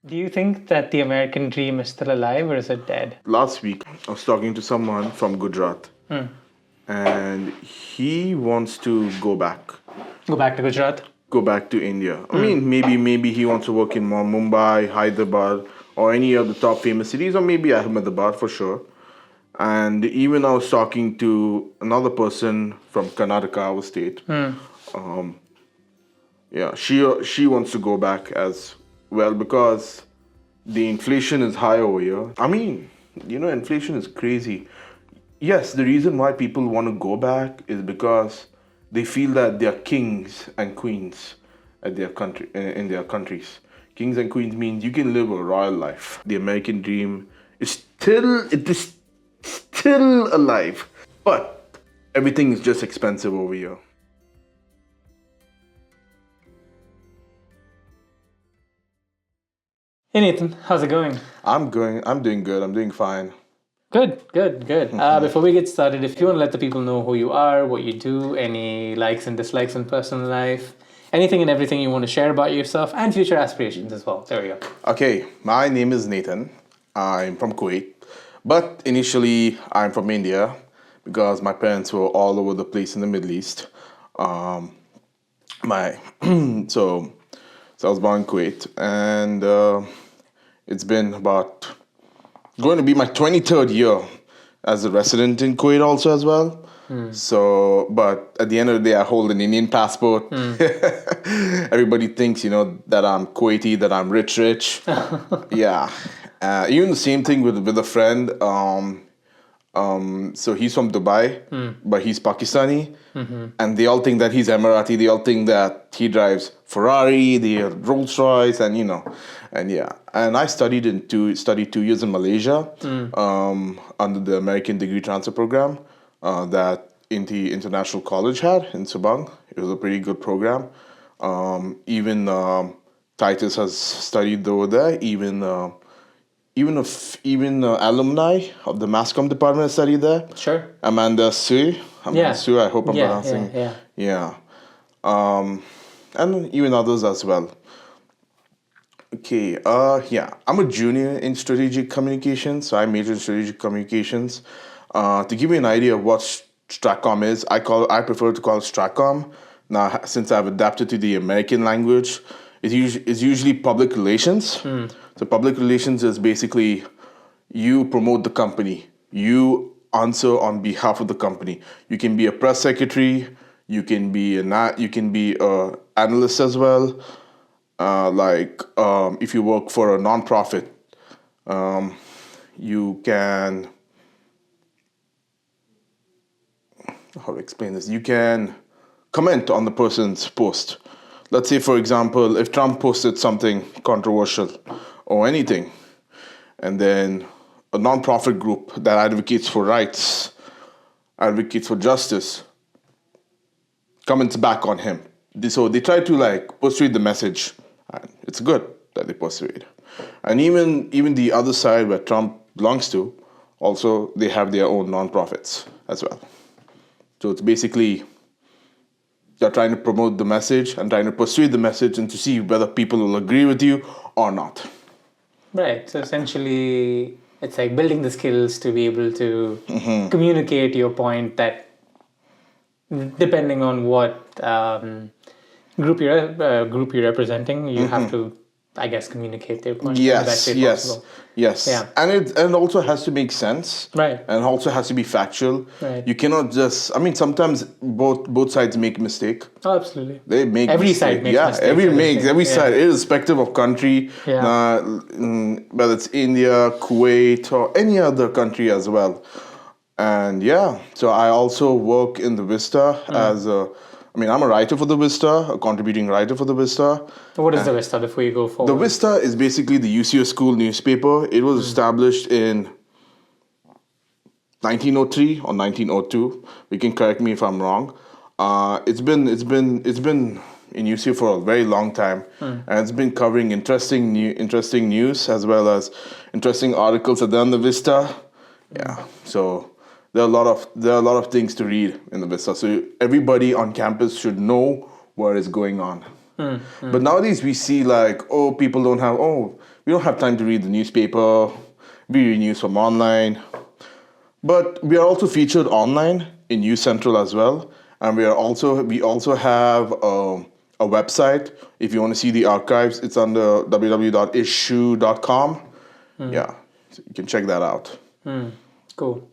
Do you think that the American dream is still alive or is it dead? Last week, I was talking to someone from Gujarat, and he wants to go back, Go back to Gujarat? go back to India. I mean, maybe he wants to work in Mumbai, Hyderabad, or any of the top famous cities, or maybe Ahmedabad for sure. And even I was talking to another person from Karnataka, our state. Yeah, she wants to go back as well because the inflation is high over here. I mean, inflation is crazy. Yes, the reason why people want to go back is because they feel that they are kings and queens at their country in their countries. Kings and queens means you can live a royal life. The American dream is still alive, but everything is just expensive over here. Hey Nathan, how's it going? I'm doing good. I'm doing fine. Good. Before we get started, if you want to let the people know who you are, what you do, any likes and dislikes in personal life, anything and everything you want to share about yourself and future aspirations as well. There we go. Okay, my name is Nathan. I'm from Kuwait, but initially I'm from India because my parents were all over the place in the Middle East. My so I was born in Kuwait, and it's been about going to be my 23rd year as a resident in Kuwait also as well. So, but at the end of the day, I hold an Indian passport. Everybody thinks, that I'm Kuwaiti, that I'm rich. Yeah. Even the same thing with a friend. So he's from Dubai, but he's Pakistani. And they all think that he's Emirati. They all think that he drives Ferrari, the Rolls Royce, and yeah. And I studied 2 years in Malaysia under the American Degree Transfer Program that Inti International College had in Subang. It was a pretty good program. Even Titus has studied over there. Even alumni of the mass comm department studied there. Sure. Amanda Sue, I hope I'm pronouncing. Yeah. And even others as well. Okay. I'm a junior in strategic communications, so I major in strategic communications. To give you an idea of what Stratcom is, I prefer to call it Stratcom. Now, since I've adapted to the American language, it's usually public relations. So public relations is basically you promote the company. You answer on behalf of the company. You can be a press secretary. You can be a analyst as well. If you work for a non-profit, you can. How to explain this? You can comment on the person's post. Let's say, for example, if Trump posted something controversial or anything, and then a non-profit group that advocates for rights, advocates for justice, comments back on him. So they try to persuade the message. And it's good that they persuade. And even the other side where Trump belongs to, also they have their own non-profits as well. So it's basically you're trying to promote the message and trying to persuade the message and to see whether people will agree with you or not. Right. So essentially, it's like building the skills to be able to communicate your point that depending on what group you're representing, you have to, I guess, communicate their point in the best way possible. Yes. Yeah. And it also has to make sense. Right. And also has to be factual. Right. You cannot just, sometimes both sides make mistake. Oh, absolutely. They make every mistake. Side makes mistakes. Every side, irrespective of country, whether it's India, Kuwait, or any other country as well. And so I also work in the Vista as I'm a writer for the Vista, a contributing writer for the Vista. What is the Vista before you go forward? The Vista is basically the UCO school newspaper. It was established in 1903 or 1902. You can correct me if I'm wrong. It's been in UCO for a very long time, and it's been covering interesting news as well as interesting articles that are on the Vista. Yeah, so. There are a lot of things to read in the Vista. So everybody on campus should know what is going on. But nowadays we see people don't have We don't have time to read the newspaper. We read news from online. But we are also featured online in UCentral as well. And we also have a website. If you want to see the archives, it's under www.issue.com. Yeah, so you can check that out. Cool.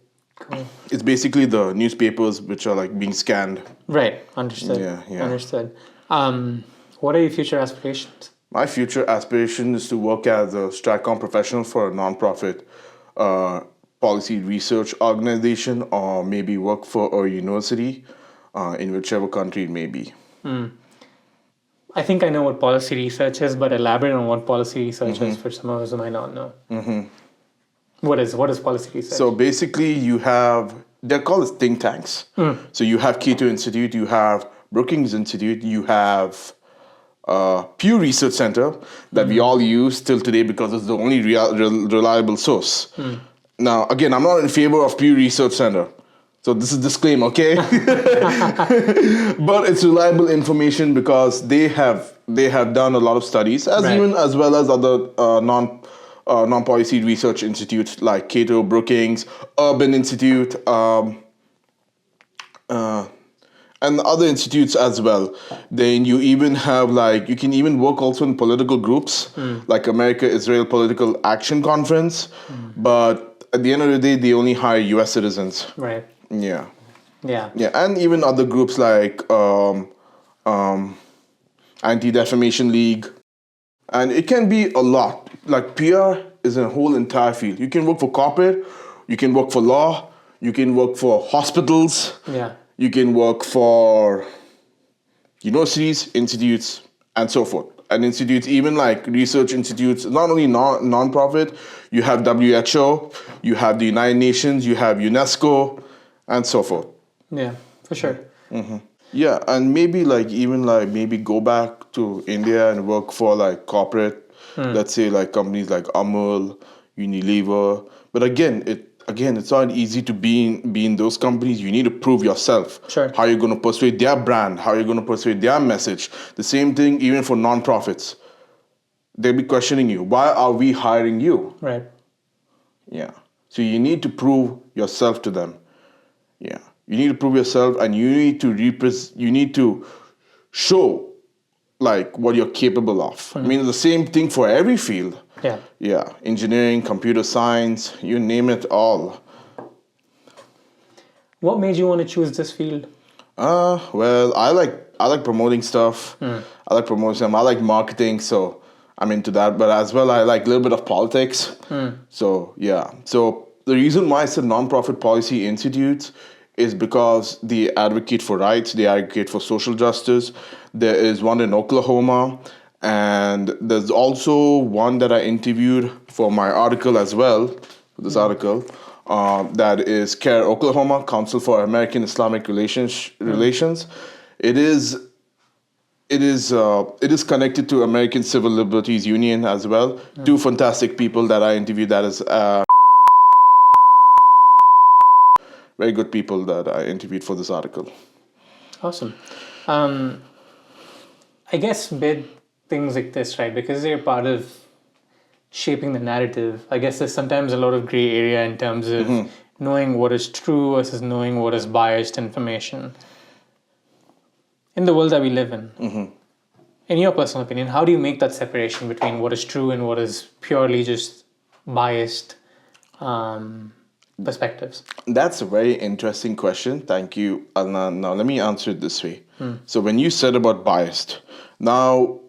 It's basically the newspapers which are like being scanned. Right. Understood. Yeah. Understood. What are your future aspirations? My future aspiration is to work as a StratCom professional for a nonprofit policy research organization, or maybe work for a university in whichever country it may be. I think I know what policy research is, but elaborate on what policy research is for some of us who might not know. What is policy research? So basically, they're called as think tanks. So you have Cato Institute, you have Brookings Institute, you have Pew Research Center that we all use till today because it's the only reliable source. Now, again, I'm not in favor of Pew Research Center. So this is disclaimer, okay? But it's reliable information because they have done a lot of studies, as well as other non-policy research institutes like Cato, Brookings, Urban Institute, and other institutes as well. Then you even have you can even work also in political groups like America-Israel Political Action Conference. But at the end of the day, they only hire US citizens. Right. Yeah. Yeah. Yeah, and even other groups like Anti-Defamation League. And it can be a lot. Like PR is a whole entire field. You can work for corporate, you can work for law, you can work for hospitals. Yeah. You can work for universities, institutes, and so forth. And institutes, even like research institutes, not only non-profit, you have WHO, you have the United Nations, you have UNESCO, and so forth. Yeah, for sure. Yeah, and maybe maybe go back to India and work for like corporate, let's say like companies like Amul, Unilever. But again, it's not easy to be in those companies. You need to prove yourself. Sure. How you're going to persuade their brand, how you're going to persuade their message. The same thing even for non-profits. They'll be questioning you. Why are we hiring you? Right. Yeah. So you need to prove yourself to them. Yeah. You need to prove yourself, and you need to show like what you're capable of. I mean, the same thing for every field. Yeah. Yeah. Engineering, computer science, you name it all. What made you want to choose this field? Well, I like promoting stuff. I like promoting. I like marketing, so I'm into that. But as well, I like a little bit of politics. So yeah. So the reason why I said nonprofit policy institutes is because they advocate for rights, they advocate for social justice. There is one in Oklahoma, and there's also one that I interviewed for my article as well, for this article, that is CARE Oklahoma, Council for American Islamic Relations. It is connected to American Civil Liberties Union as well. Two fantastic people that I interviewed, that is very good people that I interviewed for this article. Awesome. I guess with things like this, right, because they're part of shaping the narrative, I guess there's sometimes a lot of gray area in terms of knowing what is true versus knowing what is biased information. In the world that we live in your personal opinion, how do you make that separation between what is true and what is purely just biased perspectives? That's a very interesting question. Thank you. Now let me answer it this way. So when you said about biased, now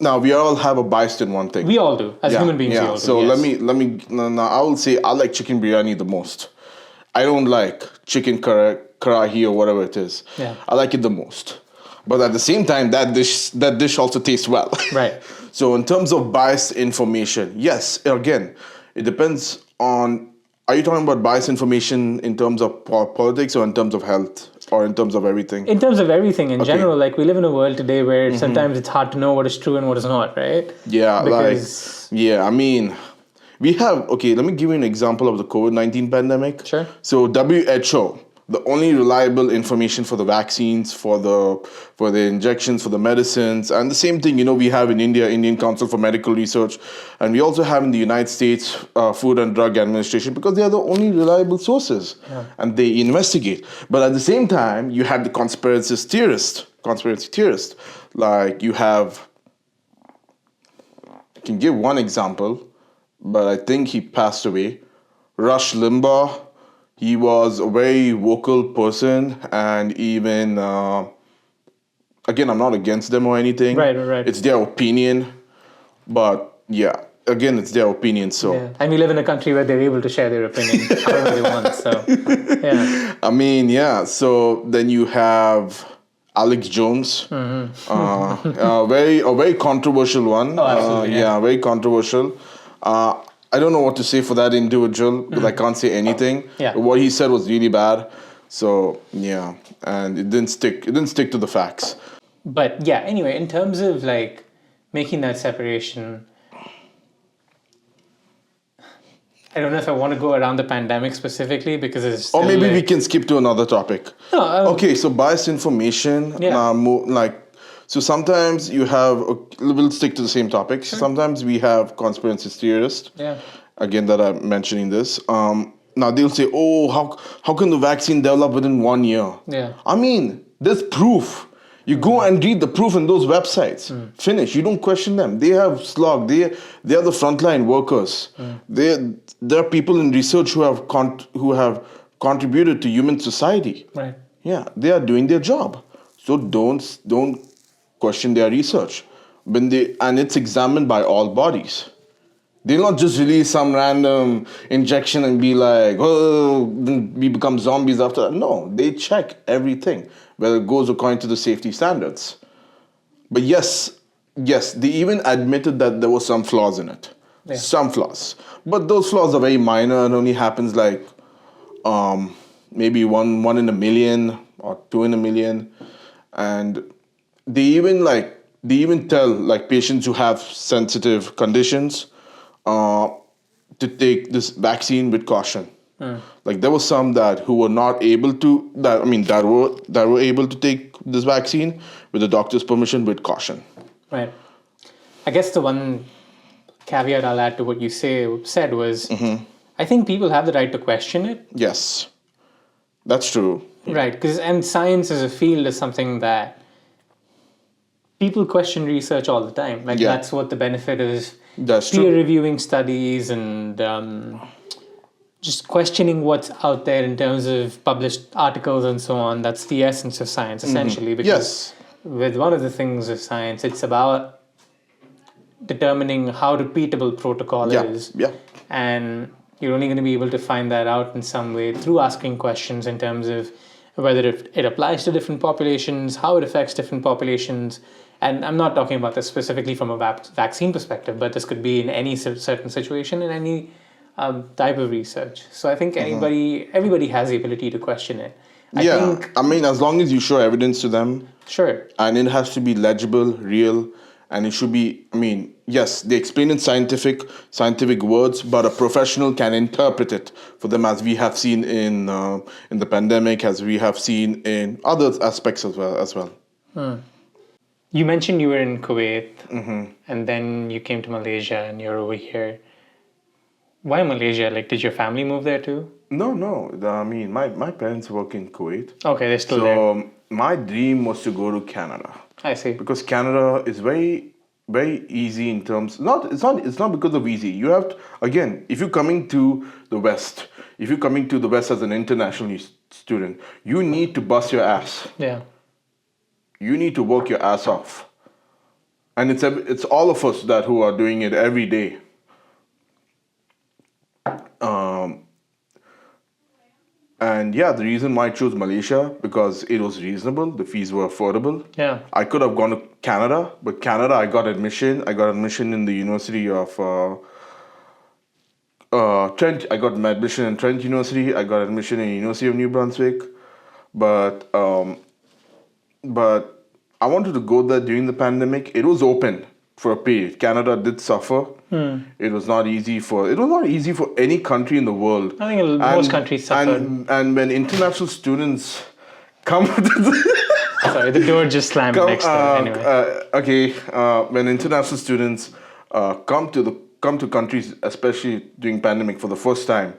we all have a bias in one thing. We all do. As human beings, we all do. So yes. let me now I will say I like chicken biryani the most. I don't like chicken karahi or whatever it is. Yeah. I like it the most. But at the same time, that dish also tastes well. Right. So in terms of biased information, yes, again, it depends on, are you talking about biased information in terms of politics or in terms of health or in terms of everything? In terms of everything in general, like we live in a world today where sometimes it's hard to know what is true and what is not, right? Yeah, Because I mean, we have, let me give you an example of the COVID-19 pandemic. Sure. So WHO, The only reliable information for the vaccines, for the injections, for the medicines, and the same thing, we have in India, Indian Council for Medical Research, and we also have in the United States Food and Drug Administration, because they are the only reliable sources, and they investigate. But at the same time, you have the conspiracy theorists, like you have. I can give one example, but I think he passed away. Rush Limbaugh. He was a very vocal person, and even, again, I'm not against them or anything. Right. It's their opinion, but yeah, again, it's their opinion, so. Yeah. And we live in a country where they're able to share their opinion however they want, so, yeah. I mean, yeah, so then you have Alex Jones, a very controversial one. Oh, absolutely, yeah, very controversial. I don't know what to say for that individual, because I can't say anything. Yeah. What he said was really bad. So yeah, and it didn't stick. It didn't stick to the facts. But yeah, anyway, in terms of like making that separation, I don't know if I want to go around the pandemic specifically because it's still, Or maybe we can skip to another topic. No, Okay, so biased information. Yeah. So sometimes you have. We'll stick to the same topic. Sure. Sometimes we have conspiracy theorists. Yeah. Again, that I'm mentioning this. Now they'll say, "Oh, how can the vaccine develop within 1 year?" Yeah. I mean, there's proof. You go and read the proof in those websites. Finish. You don't question them. They have slog. They are the frontline workers. There are people in research who have contributed to human society. Right. Yeah, they are doing their job. So don't question their research. And it's examined by all bodies. They'll not just release some random injection and be like, oh, then we become zombies after that. No, they check everything, whether it goes according to the safety standards. But yes, they even admitted that there were some flaws in it. Yeah. Some flaws. But those flaws are very minor and only happens like maybe one in a million or 2 in a million. And they even tell like patients who have sensitive conditions to take this vaccine with caution. Like there were some who were not able to that were able to take this vaccine with the doctor's permission with caution. Right. I guess the one caveat I'll add to what you said was, I think people have the right to question it. Yes, that's true. Right, and science as a field is something that people question research all the time. Like that's what the benefit is. That's peer true. reviewing studies and just questioning what's out there in terms of published articles and so on. That's the essence of science, essentially. Because with one of the things of science, it's about determining how repeatable protocol is. Yeah. And you're only going to be able to find that out in some way through asking questions in terms of whether it applies to different populations, how it affects different populations. And I'm not talking about this specifically from a vaccine perspective, but this could be in any certain situation, in any type of research. So I think everybody has the ability to question it. I think, as long as you show evidence to them. Sure. And it has to be legible, real, and it should be, yes, they explain in scientific words, but a professional can interpret it for them, as we have seen in the pandemic, as we have seen in other aspects as well. You mentioned you were in Kuwait, and then you came to Malaysia, and you're over here. Why Malaysia? Like, did your family move there too? No. My parents work in Kuwait. Okay, they're still there. So my dream was to go to Canada. I see. Because Canada is very, very easy in terms. It's not because of easy. You have to, again, if you're coming to the West, as an international student, you need to bust your ass. Yeah. You need to work your ass off, and it's all of us who are doing it every day. And yeah, the reason why I chose Malaysia, because it was reasonable, the fees were affordable. Yeah. I could have gone to Canada, but Canada, I got admission in the University of Trent. I got admission in Trent University. I got admission in University of New Brunswick, but I wanted to go there during the pandemic. It was open. for a period. Canada did suffer. It was not easy for any country in the world. I think most countries suffered. And when international students come to the Sorry, the door just slammed next door. Anyway. when international students come to countries, especially during pandemic for the first time,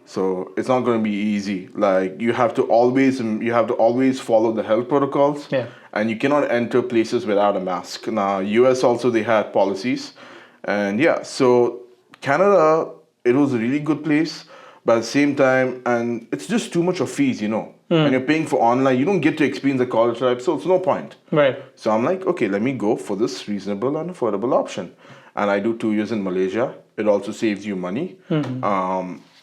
so it's not going to be easy. Like you have to always follow the health protocols, and you cannot enter places without a mask. Now, US also they had policies, and so Canada, it was a really good place, but at the same time, and it's just too much of fees, And you're paying for online, you don't get to experience the college life, so it's no point. Right. So I'm like, okay, let me go for this reasonable and affordable option. And I do 2 years in Malaysia. It also saves you money.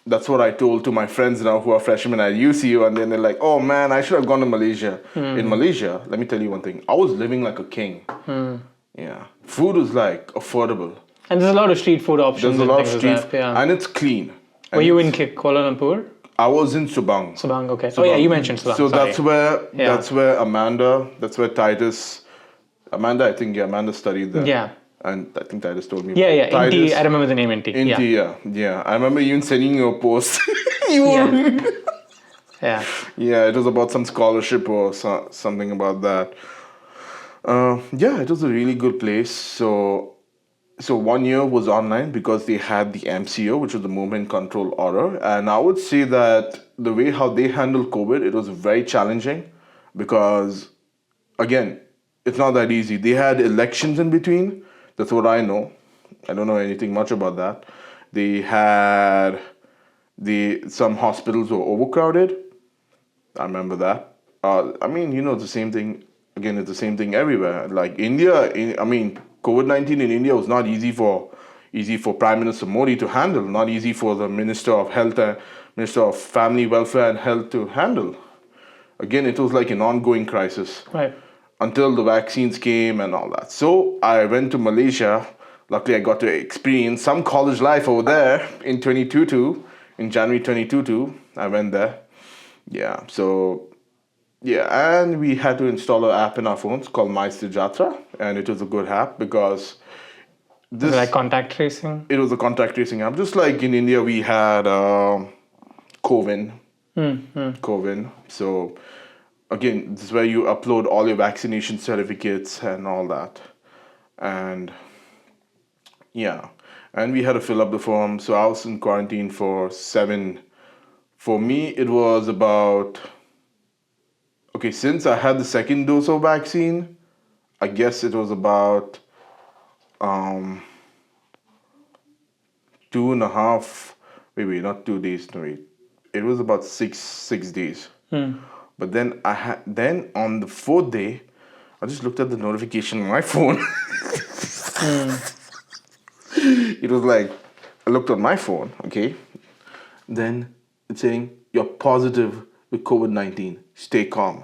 That's what I told to my friends now who are freshmen at UCU, and then they're like, oh man, I should have gone to Malaysia. In Malaysia, let me tell you one thing, I was living like a king. Yeah. Food was like affordable. And there's a lot of street food options. There's a lot of street food, and it's clean. Were you in Kuala Lumpur? I was in Subang. Subang, okay. Subang. Oh yeah, you mentioned Subang. So that's where Amanda, that's where Titus, Amanda studied there. Yeah. And I think Titus told me. Yeah. Titus, I remember the name Inti. Yeah. I remember you sending your post. Yeah, it was about some scholarship or something about that. It was a really good place. So 1 year was online because they had the MCO, which was the Movement Control Order. And I would say that the way how they handled COVID, it was very challenging because, again, it's not that easy. They had elections in between. That's what I know. I don't know anything much about that. They had some hospitals were overcrowded. I remember that. It's the same thing. Again, it's the same thing everywhere. Like India, COVID-19 in India was not easy for Prime Minister Modi to handle, not easy for the Minister of Health and Minister of Family Welfare and Health to handle. Again, it was like an ongoing crisis. Right. Until the vaccines came and all that. So I went to Malaysia. Luckily, I got to experience some college life over there in January 2022. I went there. And we had to install an app in our phones called My Sejatra, and it was a good app because this... Was it like contact tracing? It was a contact tracing app. Just like in India, we had Covin. Covin. So, again, this is where you upload all your vaccination certificates and all that. And, and we had to fill up the form. So I was in quarantine for 7. For me, it was about... Okay, since I had the second dose of vaccine, I guess it was about 2.5, maybe not 2 days, no wait. It was about six days. But then on the 4th day, I just looked at the notification on my phone. It was like, I looked on my phone, okay? Then it's saying, you're positive with COVID-19. Stay calm.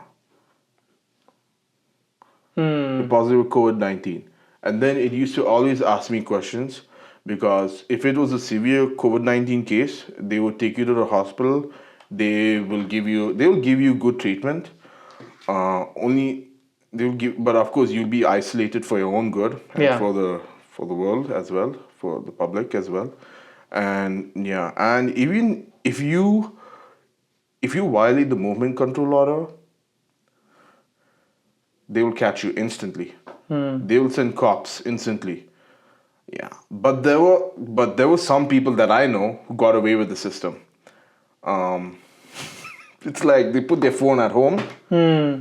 You're positive with COVID-19. And then it used to always ask me questions because if it was a severe COVID-19 case, they would take you to the hospital. They will give you good treatment. But of course you'll be isolated for your own good and for the world as well, for the public as well. And even if you violate the movement control order, they will catch you instantly. They will send cops instantly. Yeah, but there were some people that I know who got away with the system. It's like they put their phone at home. No,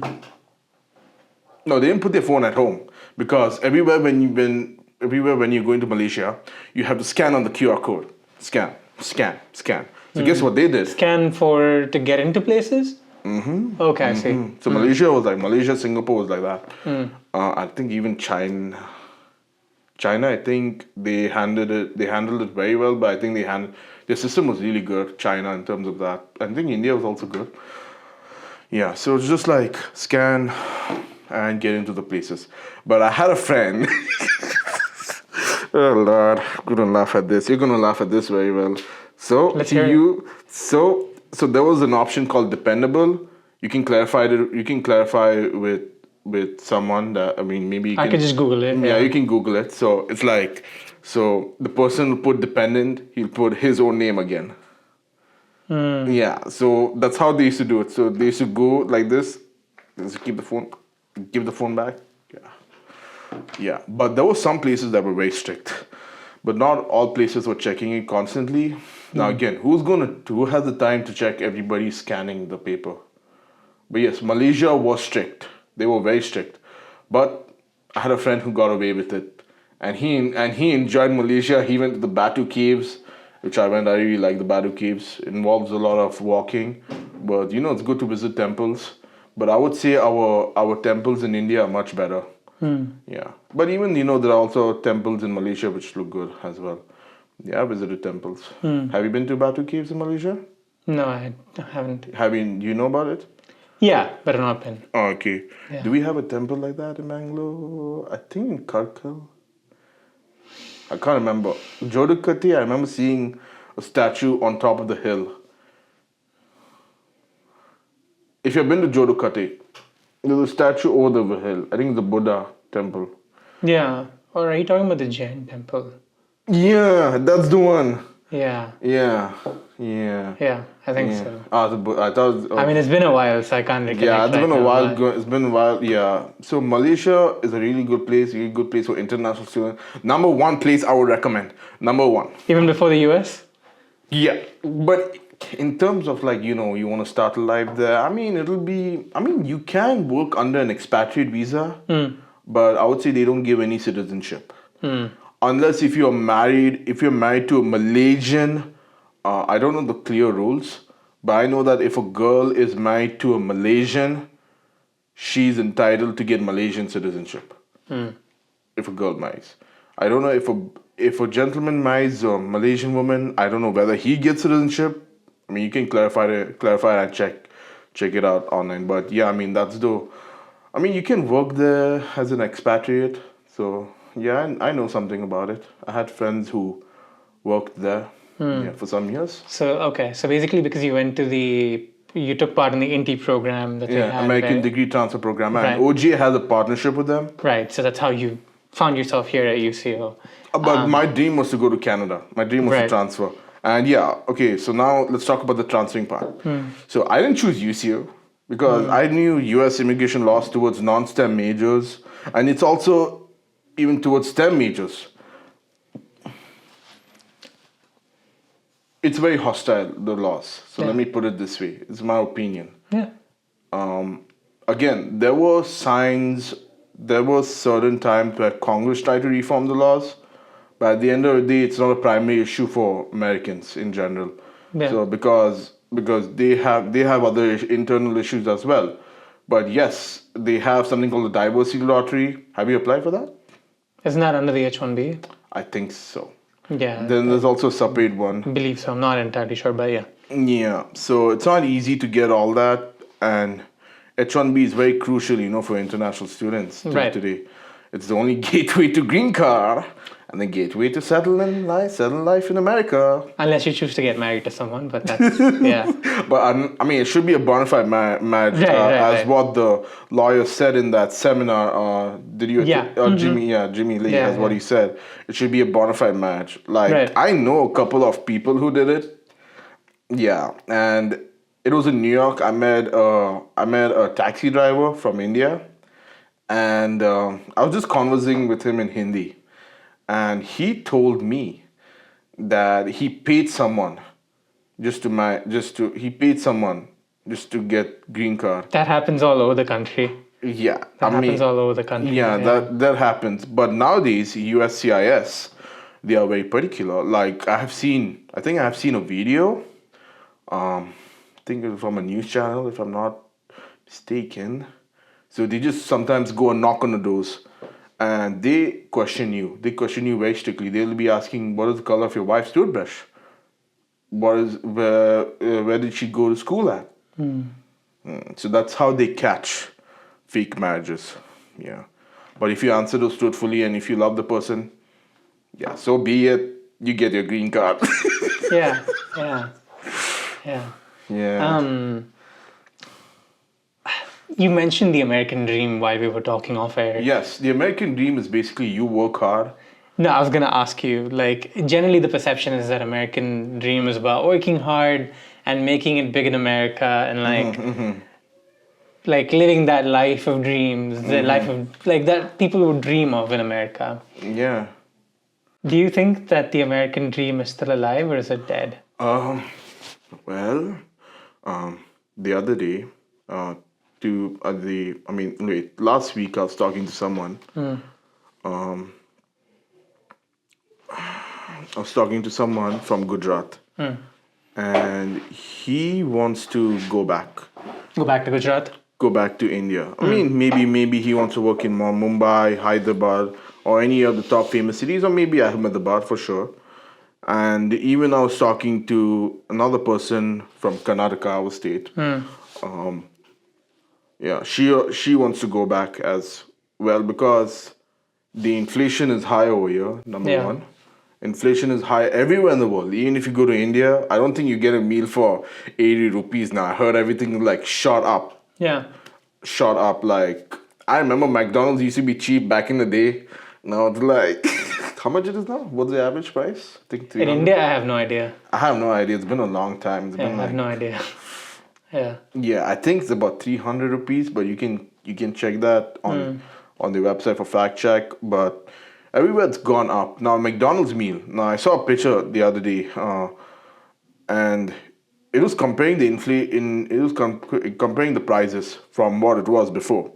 they didn't put their phone at home because everywhere when you're going to Malaysia, you have to scan on the QR code. Scan. So guess what they did? Scan to get into places? Okay, I see. So Malaysia, Singapore was like that. I think even China, I think they handled it very well, but I think their system was really good, China, in terms of that. I think India was also good. Yeah, so it's just like scan and get into the places. But I had a friend. Oh Lord, I'm gonna laugh at this. You're gonna laugh at this very well. So let's hear it. So there was an option called dependable. You can clarify with with someone that, I mean, maybe you I can, could just Google it. yeah, you can Google it. So it's like, so the person will put dependent, he'll put his own name again. Yeah, so that's how they used to do it. So they used to go like this, just keep the phone, give the phone back. Yeah, but there were some places that were very strict, but not all places were checking it constantly. Now again, who has the time to check everybody scanning the paper? But yes, Malaysia was strict. They were very strict. But I had a friend who got away with it, and he enjoyed Malaysia. He went to the Batu Caves, which I went. I really like the Batu Caves. It involves a lot of walking, but it's good to visit temples. But I would say our temples in India are much better. Yeah, but even there are also temples in Malaysia which look good as well. Yeah, I visited temples. Have you been to Batu Caves in Malaysia? No, I haven't. Do you know about it? Yeah, but I've not been. Oh, okay. Yeah. Do we have a temple like that in Bangalore? I think in Karkal. I can't remember. Jodukati, I remember seeing a statue on top of the hill. If you've been to Jodukati, there's a statue over the hill. I think it's the Buddha temple. Yeah. Or are you talking about the Jain temple? Yeah, that's the one. Yeah. Yeah, I think so. I thought. I mean, it's been a while, so I can't recollect. Yeah, it's right been a now, while. but- It's been a while. Yeah. So Malaysia is a really good place for international students. Number one place I would recommend. Number one. Even before the US? Yeah, but in terms of you want to start a life there. I mean, you can work under an expatriate visa, but I would say they don't give any citizenship. Unless if you're married to a Malaysian, I don't know the clear rules, but I know that if a girl is married to a Malaysian, she's entitled to get Malaysian citizenship. If a girl marries, I don't know if a gentleman marries a Malaysian woman. I don't know whether he gets citizenship. I mean, you can clarify and check it out online. But yeah, I mean you can work there as an expatriate. So yeah, I know something about it. I had friends who worked there for some years. So basically because you took part in the INTI program that they had American there. Degree Transfer Program, and Right. OGA has a partnership with them. Right, so that's how you found yourself here at UCO. But my dream was to go to Canada. My dream was to Right. transfer. And yeah, okay, so now let's talk about the transferring part. So I didn't choose UCO because I knew US immigration laws towards non-STEM majors, and it's also even towards STEM majors. It's very hostile, the laws. So let me put it this way. It's my opinion. Yeah. Again, there were certain times where Congress tried to reform the laws, but at the end of the day, it's not a primary issue for Americans in general. Yeah. So because they have other internal issues as well. But yes, they have something called the diversity lottery. Have you applied for that? Isn't that under the H-1B? I think so. Yeah. Then there's also a separate one. I believe so. I'm not entirely sure, but yeah. Yeah, so it's not easy to get all that, and H-1B is very crucial, for international students Right. today. It's the only gateway to green card and the gateway to settle life in America. Unless you choose to get married to someone, but that's, yeah. But I mean, it should be a bona fide marriage, Right. what the lawyer said in that seminar. Did you? Yeah. Jimmy Lee, Yeah, that's what he said. It should be a bona fide match. Like Right. I know a couple of people who did it. Yeah, and it was in New York. I met a taxi driver from India, and I was just conversing with him in Hindi, and he told me that he paid someone just to get green card. That happens all over the country. Yeah, That happens all over the country. yeah, that happens. But nowadays, USCIS, they are very particular. Like I think I have seen a video. I think it was from a news channel, if I'm not mistaken. So they just sometimes go and knock on the doors, and they question you. They question you very strictly. They'll be asking, "What is the color of your wife's toothbrush? Where did she go to school at?" So that's how they catch fake marriages. Yeah, but if you answer those truthfully and if you love the person, yeah, so be it. You get your green card. Yeah. Yeah. You mentioned the American dream while we were talking off air. Yes, the American dream is basically you work hard. No, I was gonna ask you. Like, generally, the perception is that American dream is about working hard and making it big in America, and like living that life of dreams, the life of like that people would dream of in America. Yeah. Do you think that the American dream is still alive or is it dead? Well, the other day, last week I was talking to someone. I was talking to someone from Gujarat, and he wants to go back. Go back to Gujarat? Go back to India. I mean, maybe he wants to work in Mumbai, Hyderabad, or any of the top famous cities, or maybe Ahmedabad for sure. And even I was talking to another person from Karnataka, our state. She wants to go back as well because the inflation is high over here, number one. Inflation is high everywhere in the world. Even if you go to India, I don't think you get a meal for 80 rupees now. I heard everything like shot up. Yeah. Shot up. Like, I remember McDonald's used to be cheap back in the day. Now it's like, how much it is now? What's the average price? I think 300. In India, I have no idea. I have no idea. It's been a long time. I have no idea. Yeah. Yeah, I think it's about 300 rupees, but you can check that on the website for fact check. But everywhere it's gone up. Now, McDonald's meal. Now, I saw a picture the other day, and it was comparing comparing the prices from what it was before.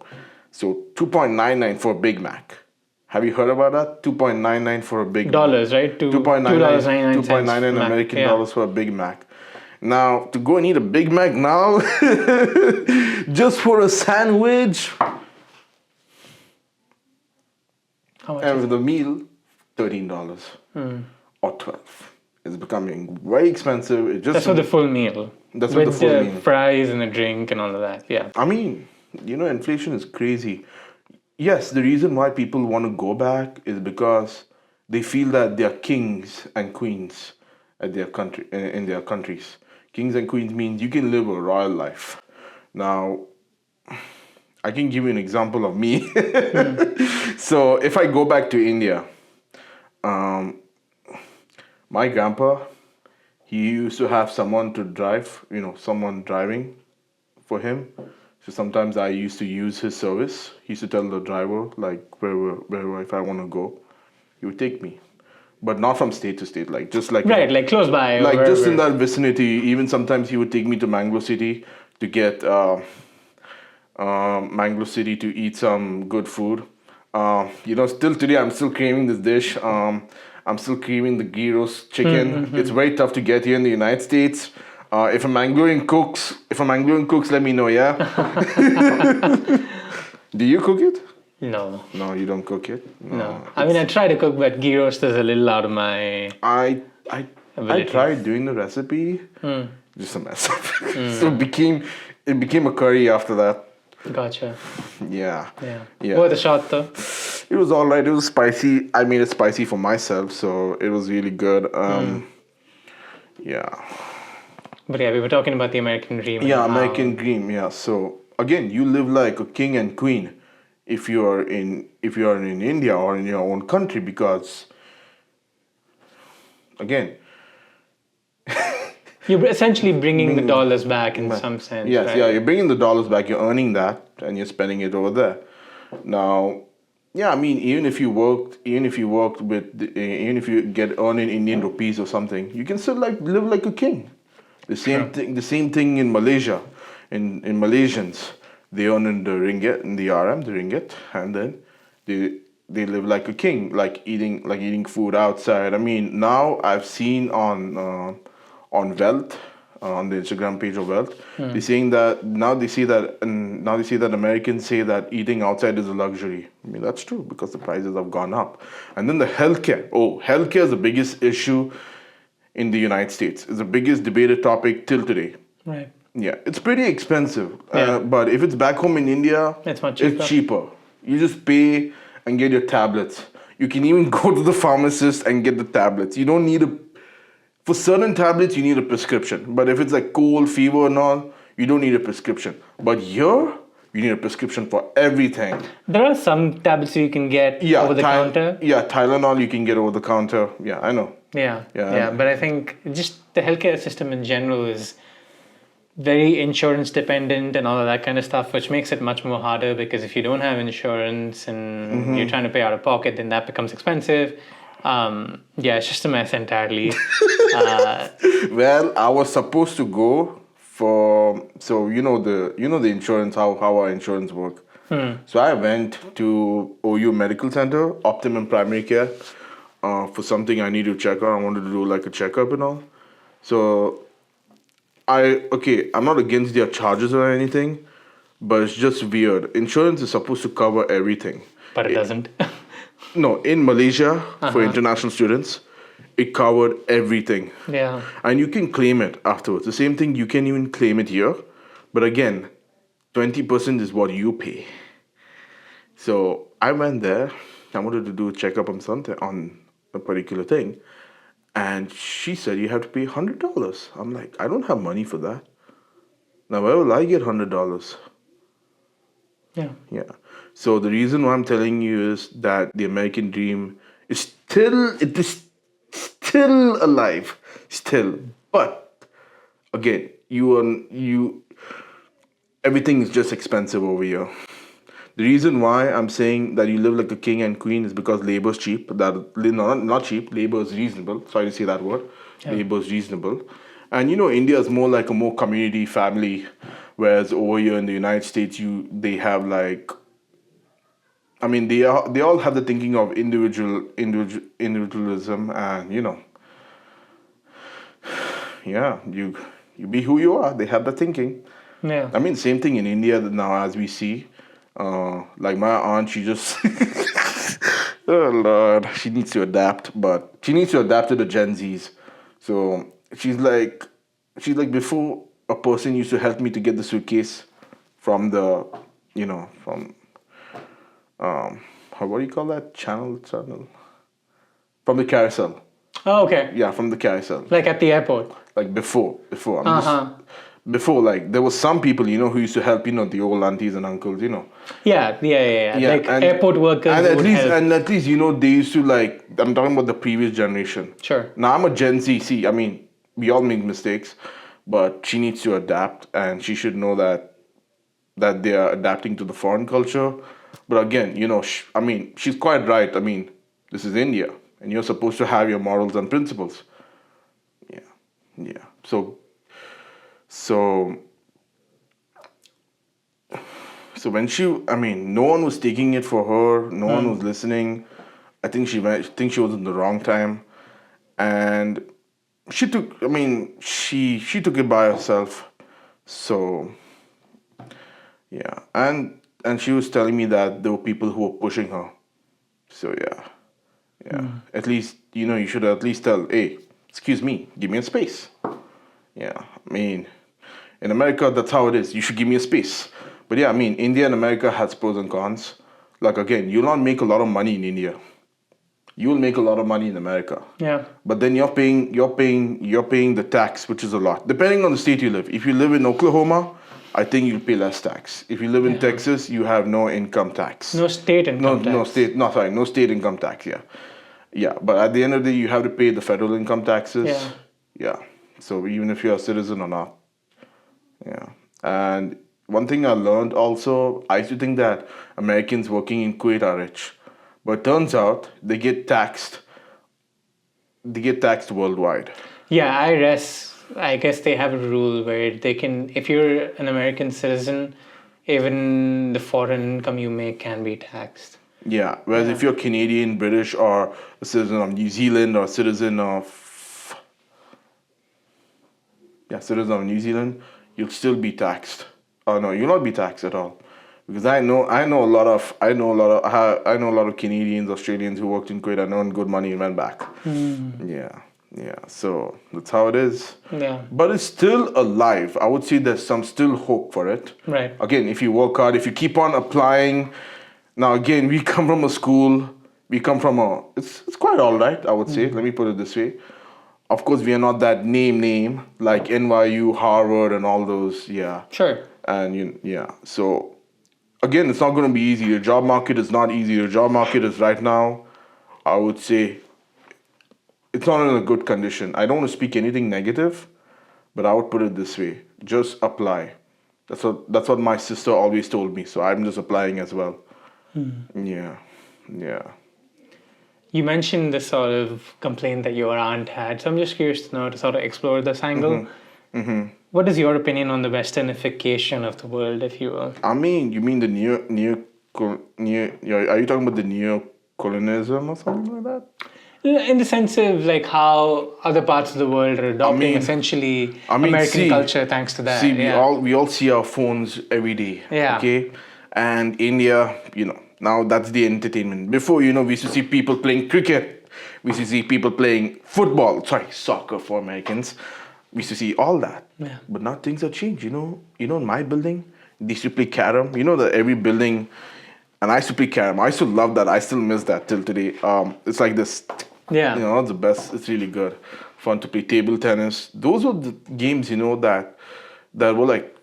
So, 2.99 for a Big Mac. Have you heard about that? 2.99 for a Big Dollars, Mac. right? $2.99 American dollars for a Big Mac. Now, to go and eat a Big Mac now, just for a sandwich. How much? And with the meal, $13 or $12. It's becoming very expensive. That's for the full meal. That's for the full meal. With fries and a drink and all of that. Yeah. I mean, inflation is crazy. Yes, the reason why people want to go back is because they feel that they are kings and queens at their country in their countries. Kings and queens means you can live a royal life. Now, I can give you an example of me. So if I go back to India, my grandpa, he used to have someone to drive, someone driving for him. So sometimes I used to use his service. He used to tell the driver, like, wherever if I want to go, he would take me. But not from state to state, like just like... Right, like close by. Like just in that vicinity. Even sometimes he would take me to Mangalore City to get... Mangalore City to eat some good food. Still today I'm still craving this dish. I'm still craving the ghee roast chicken. It's very tough to get here in the United States. If a Mangalorean cooks, let me know, yeah? Do you cook it? No. No, you don't cook it? No. I mean, I try to cook, but ghee roast is a little out of my I tried doing the recipe. Just a mess up. So it became a curry after that. Gotcha. Yeah. Worth a shot though. It was all right. It was spicy. I made it spicy for myself, so it was really good. Yeah. But yeah, we were talking about the American dream. Yeah, American dream. Yeah. So again, you live like a king and queen if you are in India or in your own country, because again, you're essentially bringing the dollars back in some sense. Yes, right? yeah, you're bringing the dollars back. You're earning that, and you're spending it over there. Now, yeah, I mean, even if you get earning Indian rupees or something, you can still live like a king. The same thing in Malaysia. In Malaysians, they earn in the ringgit, in the ringgit, and then they live like a king, like eating food outside. I mean, now I've seen on Wealth, on the Instagram page of Wealth, they're saying that now they see that Americans say that eating outside is a luxury. I mean, that's true because the prices have gone up. And then the healthcare. Healthcare is the biggest issue in the United States. It's the biggest debated topic till today. Right. Yeah, it's pretty expensive. But if it's back home in India, it's cheaper. You just pay and get your tablets. You can even go to the pharmacist and get the tablets. You don't need for certain tablets, you need a prescription. But if it's like cold, fever and all, you don't need a prescription. But here, You need a prescription for everything. There are some tablets you can get over the counter. Yeah, Tylenol you can get over the counter. Yeah, I know. Yeah. But I think just the healthcare system in general is very insurance dependent and all of that kind of stuff, which makes it much more harder because if you don't have insurance and you're trying to pay out of pocket, then that becomes expensive. It's just a mess entirely. Well, I was supposed to go for the insurance, how our insurance work. So I went to OU Medical Center, Optimum Primary Care, for something I need to check on. I wanted to do like a checkup and all. So I'm not against their charges or anything, but it's just weird. Insurance is supposed to cover everything. But it doesn't. No, in Malaysia, for international students, it covered everything. Yeah. And you can claim it afterwards. The same thing, you can even claim it here. But again, 20% is what you pay. So I went there. I wanted to do a checkup on something, on a particular thing. And she said, you have to pay $100. I'm like, I don't have money for that. Now, where will I get $100? Yeah. So the reason why I'm telling you is that the American dream is still alive. Still. But again, everything is just expensive over here. The reason why I'm saying that you live like a king and queen is because labor is cheap. Not cheap, labor is reasonable. Sorry to say that word. Yeah. Labor is reasonable. And India is more like a more community family, whereas over here in the United States, they have like, I mean, they all have the thinking of individualism, and you be who you are. They have the thinking. Yeah. I mean, same thing in India now as we see. Like my aunt, she just oh Lord, she needs to adapt, but she needs to adapt to the Gen Zs. So she's like before, a person used to help me to get the suitcase from the what do you call that channel from the carousel. Oh, okay. Yeah, from the carousel. Like at the airport. Like before. Before, like, there was some people, who used to help, the old aunties and uncles, Yeah. Like airport workers. And at least, they used to, like, I'm talking about the previous generation. Sure. Now, I'm a Gen Z. See, I mean, we all make mistakes, but she needs to adapt, and she should know that they are adapting to the foreign culture. But again, she's quite right. I mean, this is India, and you're supposed to have your morals and principles. Yeah. So when no one was taking it for her, no one was listening. I think she was in the wrong time, and she took it by herself. So yeah, and she was telling me that there were people who were pushing her. So yeah. At least you should at least tell, hey, excuse me, give me a space. Yeah, I mean, in America, that's how it is. You should give me a space. But yeah, I mean, India and America has pros and cons. Like, again, you'll not make a lot of money in India. You will make a lot of money in America. Yeah. But then you're paying the tax, which is a lot. Depending on the state you live. If you live in Oklahoma, I think you'll pay less tax. If you live in Texas, you have no income tax. No state income tax. No state income tax, yeah. Yeah, but at the end of the day, you have to pay the federal income taxes. Yeah. So even if you're a citizen or not. Yeah. And one thing I learned also, I used to think that Americans working in Kuwait are rich. But turns out they get taxed worldwide. Yeah, I guess they have a rule where they can, if you're an American citizen, even the foreign income you make can be taxed. Yeah, whereas if you're Canadian, British, or a citizen of New Zealand, or a citizen of New Zealand, you'll still be taxed. Oh no, you'll not be taxed at all, because I know a lot of Canadians, Australians who worked in Kuwait and earned good money and went back. Yeah. So that's how it is. Yeah. But it's still alive. I would say there's some still hope for it. Right. Again, if you work hard, if you keep on applying. Now again, we come from a school. It's quite all right, I would say. Let me put it this way. Of course, we are not that name like NYU, Harvard, and all those. Yeah. Sure. And so again, it's not going to be easy. The job market is not easy. The job market is right now, I would say, it's not in a good condition. I don't want to speak anything negative, but I would put it this way: just apply. That's what my sister always told me. So I'm just applying as well. Yeah, yeah. You mentioned this sort of complaint that your aunt had, so I'm just curious to know to sort of explore this angle. What is your opinion on the westernification of the world, if you will? I mean, you mean the are you talking about the neo-colonialism or something like that? In the sense of like how other parts of the world are adopting essentially American culture thanks to that. See, we all see our phones every day. Yeah. Okay, and India, now that's the entertainment. Before, we used to see people playing cricket. We used to see people playing football. Sorry, soccer for Americans. We used to see all that. Yeah. But now things have changed. In my building, they used to play carom. You know that every building, and I used to play carom. I used to love that. I still miss that till today. It's like this. Yeah. It's the best. It's really good. Fun to play table tennis. Those were the games, that were like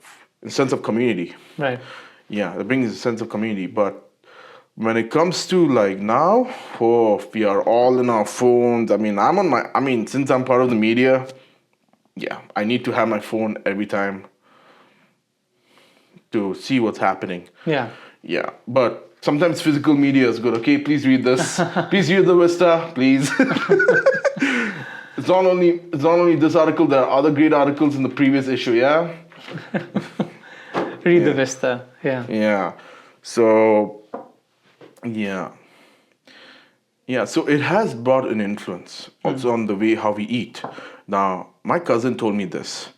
a sense of community. Right. Yeah, it brings a sense of community. But when it comes to like now, we are all in our phones. Since I'm part of the media, yeah, I need to have my phone every time to see what's happening. Yeah. Yeah, but sometimes physical media is good. Okay, please read this. Please read the Vista, please. It's not only this article. There are other great articles in the previous issue. Yeah. Read the Vista. Yeah. Yeah. So, yeah. Yeah. So it has brought an influence also on the way how we eat. Now, my cousin told me this.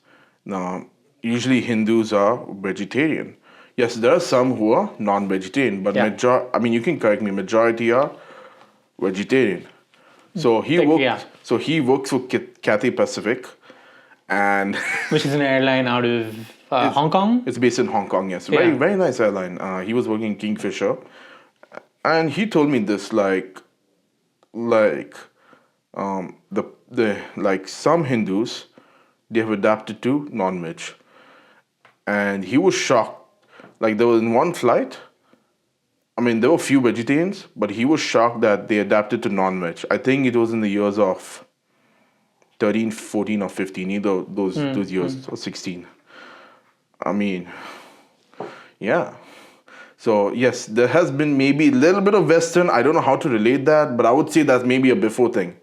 Now, usually Hindus are vegetarian. Yes, there are some who are non-vegetarian, but you can correct me. Majority are vegetarian. So he works for Cathay Pacific, and which is an airline out of Hong Kong. It's based in Hong Kong. Yes, very very nice airline. He was working in Kingfisher, and he told me this some Hindus, they have adapted to non-veg, and he was shocked. Like there was in one flight, there were few vegetarians, but he was shocked that they adapted to non-veg. I think it was in the years of 13, 14 or 15, either those years, or 16. Yeah. So yes, there has been maybe a little bit of Western. I don't know how to relate that, but I would say that's maybe a before thing.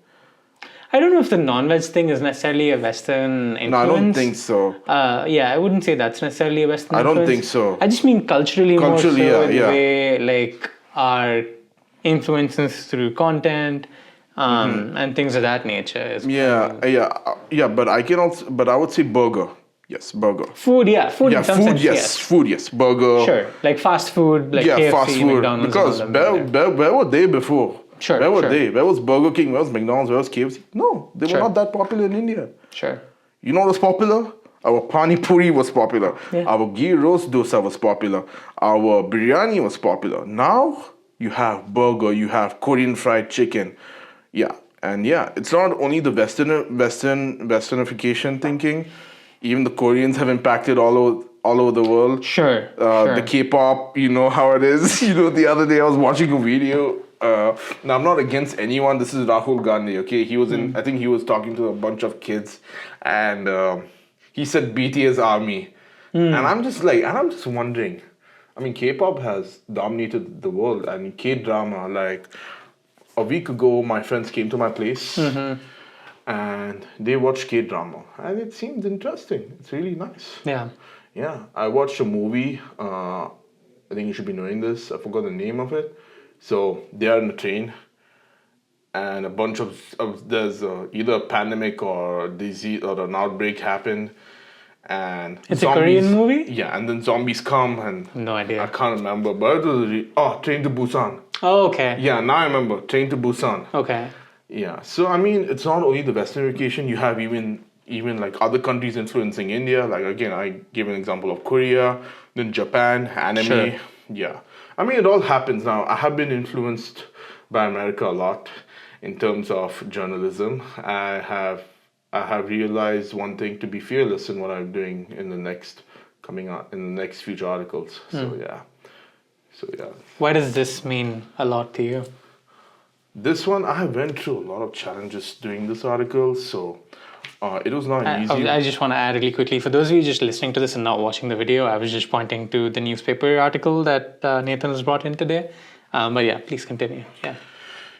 I don't know if the non-veg thing is necessarily a Western influence. No, I don't think so. I wouldn't say that's necessarily a Western influence. I don't think so. I just mean culturally more so in the way like our influences through content and things of that nature. But I would say burger. Yes, burger. Food in some sense, yes. Food, yes. Burger. Sure, like fast food, like KFC, fast food. McDonald's. Because where were they before? Sure. Where were they? Where was Burger King? Where was McDonald's? Where was KFC? No, they were not that popular in India. Sure. You know what was popular? Our pani puri was popular. Yeah. Our ghee roast dosa was popular. Our biryani was popular. Now you have burger, you have Korean fried chicken. Yeah. And it's not only the westernification thinking. Even the Koreans have impacted all over the world. Sure. The K-pop, you know how it is. The other day I was watching a video. Now I'm not against anyone. This is Rahul Gandhi. Okay, he was I think he was talking to a bunch of kids, and he said BTS Army, and I'm just wondering. K-pop has dominated the world, and K-drama. Like a week ago, my friends came to my place, and they watched K-drama, and it seemed interesting. It's really nice. Yeah. Yeah, I watched a movie. I think you should be knowing this. I forgot the name of it. So they are in a train, and a bunch of there's either a pandemic or disease or an outbreak happened, and it's a Korean movie. Yeah, and then zombies come and no idea. I can't remember, but it was Train to Busan. Oh, okay. Yeah, now I remember Train to Busan. Okay. Yeah, so it's not only the westernification. You have even like other countries influencing India. Like again, I gave an example of Korea, then Japan, anime. Sure. Yeah. It all happens now. I have been influenced by America a lot in terms of journalism. I have realized one thing: to be fearless in what I'm doing in the next future articles. So So yeah. Why does this mean a lot to you? This one, I went through a lot of challenges doing this article, so it was not easy. I just want to add really quickly, for those of you just listening to this and not watching the video, I was just pointing to the newspaper article that Nathan has brought in today. But yeah, please continue. Yeah.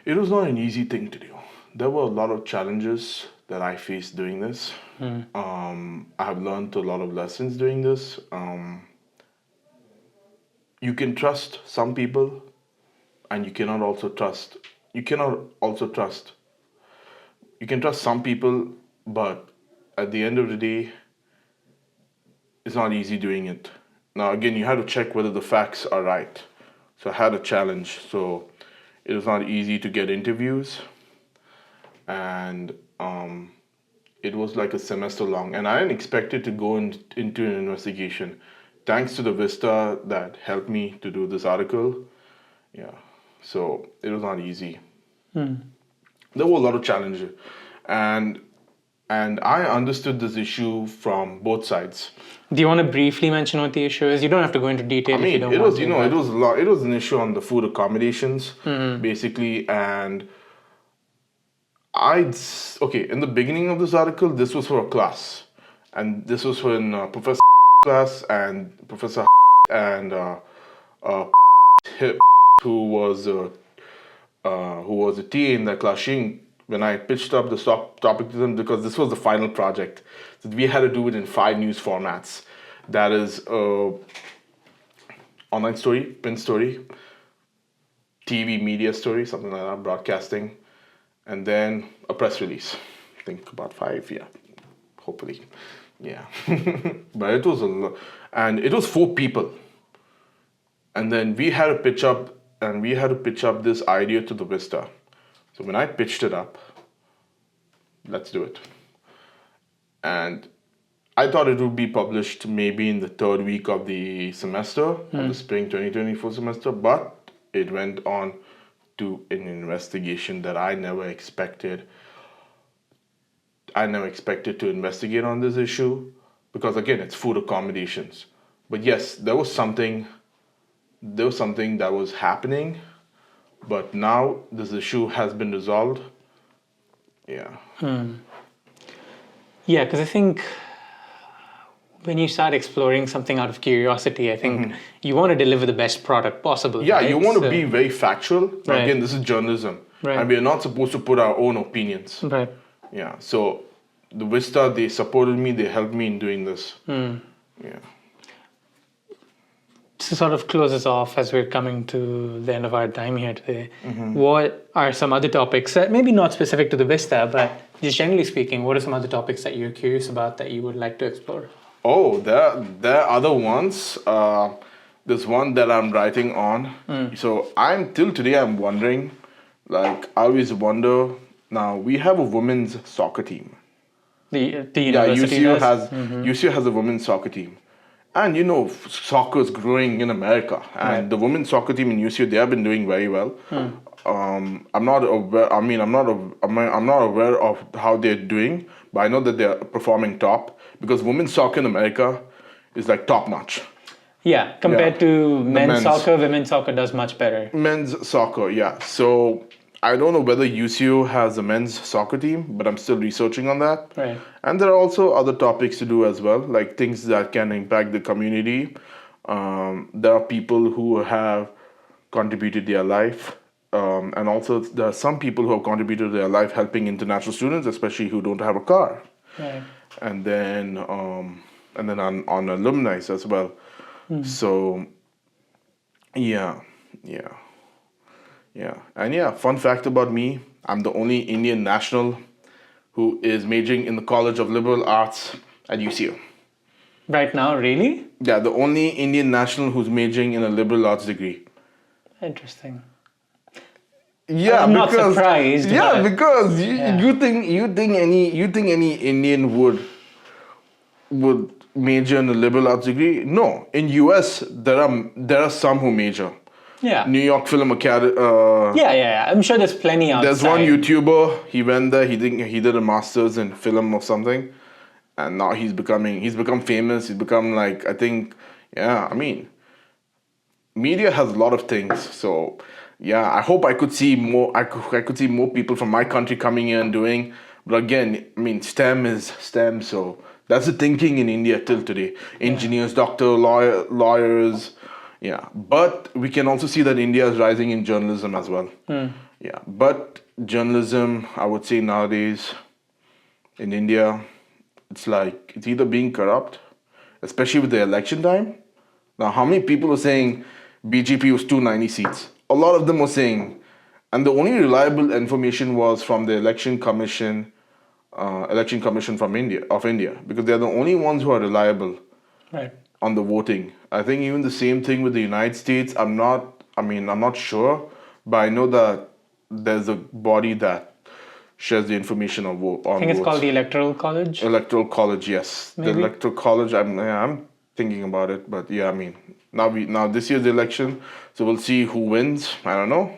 It was not an easy thing to do. There were a lot of challenges that I faced doing this. I have learned a lot of lessons doing this. You can trust some people, and you can trust some people, but at the end of the day, it's not easy doing it. Now, again, you have to check whether the facts are right. So I had a challenge. So it was not easy to get interviews, and it was like a semester long, and I didn't expect it to go into an investigation. Thanks to the Vista that helped me to do this article. Yeah, so it was not easy. There were a lot of challenges, and I understood this issue from both sides. Do you want to briefly mention what the issue is? You don't have to go into detail. I mean, if you don't it want was to, it was a lot. It was an issue on the food accommodations, basically, and in the beginning of this article, this was for a class, and this was when Professor class and Professor and who was a TA in that class. When I pitched up the topic to them, because this was the final project, so we had to do it in 5 news formats. That is online story, print story, TV media story, something like that, broadcasting, and then a press release. I think about 5, yeah, hopefully, yeah. But it was a lot, and it was 4 people, and then we had to pitch up this idea to the Vista. So when I pitched it up, let's do it. And I thought it would be published maybe in the 3rd week of the semester, of the spring 2024 semester, but it went on to an investigation that I never expected. I never expected to investigate on this issue, because again, it's food accommodations. But yes, there was something that was happening, but now this issue has been resolved. Yeah. Yeah, because I think when you start exploring something out of curiosity, I think you want to deliver the best product possible. Yeah, right? you want to be very factual. Right. Again, this is journalism. Right. And we are not supposed to put our own opinions. Right. Yeah, so the Vista, they supported me, they helped me in doing this. Yeah. To sort of close us off as we're coming to the end of our time here today, what are some other topics that maybe not specific to the Vista, but just generally speaking, what are some other topics that you're curious about that you would like to explore? Oh, there are other ones. There's one that I'm writing on. So till today I'm wondering, like I always wonder. Now we have a women's soccer team. The university UCU has a women's soccer team, and soccer is growing in America, and the women's soccer team in UCU, they have been doing very well. I'm not aware. I'm not aware of how they're doing, but I know that they're performing top, because women's soccer in America is like top notch. Yeah, compared to men's soccer, women's soccer does much better. Men's soccer, yeah. So I don't know whether UCU has a men's soccer team, but I'm still researching on that. Right. And there are also other topics to do as well, like things that can impact the community. There are people who have contributed their life, and also there are some people who have contributed their life helping international students, especially who don't have a car. Right. And then on alumni as well. So yeah. And yeah, fun fact about me, I'm the only Indian national who is majoring in the College of Liberal Arts at UCU. Right now, really? Yeah, the only Indian national who's majoring in a liberal arts degree. Interesting. Yeah, I'm not surprised. Yeah, because you think any Indian would major in a liberal arts degree? No. In US, there are some who major. Yeah. New York Film Academy. Yeah. I'm sure there's plenty outside. There's one YouTuber. He went there. He did a master's in film or something, and now he's become famous. He's become like, I think, yeah. I mean, media has a lot of things. So yeah, I hope I could see more. I could see more people from my country coming here and doing. But again, I mean, STEM is STEM, so that's the thinking in India till today. Engineers, doctor, lawyers. Yeah, but we can also see that India is rising in journalism as well. Yeah, but journalism, I would say nowadays in India, it's like it's either being corrupt, especially with the election time. Now, how many people are saying BJP was 290 seats? A lot of them were saying, and the only reliable information was from the election commission from India, because they're the only ones who are reliable Right. on the voting. I think even the same thing with the United States. I'm not sure, but I know that there's a body that shares the information on vote on I think it's votes. called the Electoral College. Electoral College, yes. Maybe? The Electoral College. I'm thinking about it, but yeah, I mean, now this year's the election, so we'll see who wins. I don't know.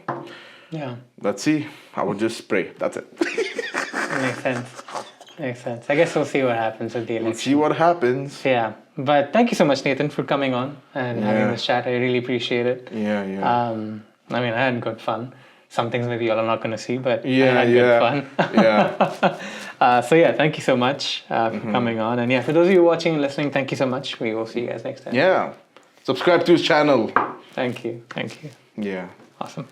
Yeah. Let's see. I would just pray. That's it. Makes sense. Makes sense. I guess we'll see what happens with the election. We'll see what happens. Yeah. But thank you so much, Nathan, for coming on and having this chat. I really appreciate it. Yeah. I mean, I had good fun. Some things maybe y'all are not going to see, but I Yeah, had good fun. Yeah. So yeah, thank you so much for coming on. And yeah, for those of you watching and listening, thank you so much. We will see you guys next time. Yeah. Subscribe to his channel. Thank you. Thank you. Yeah. Awesome.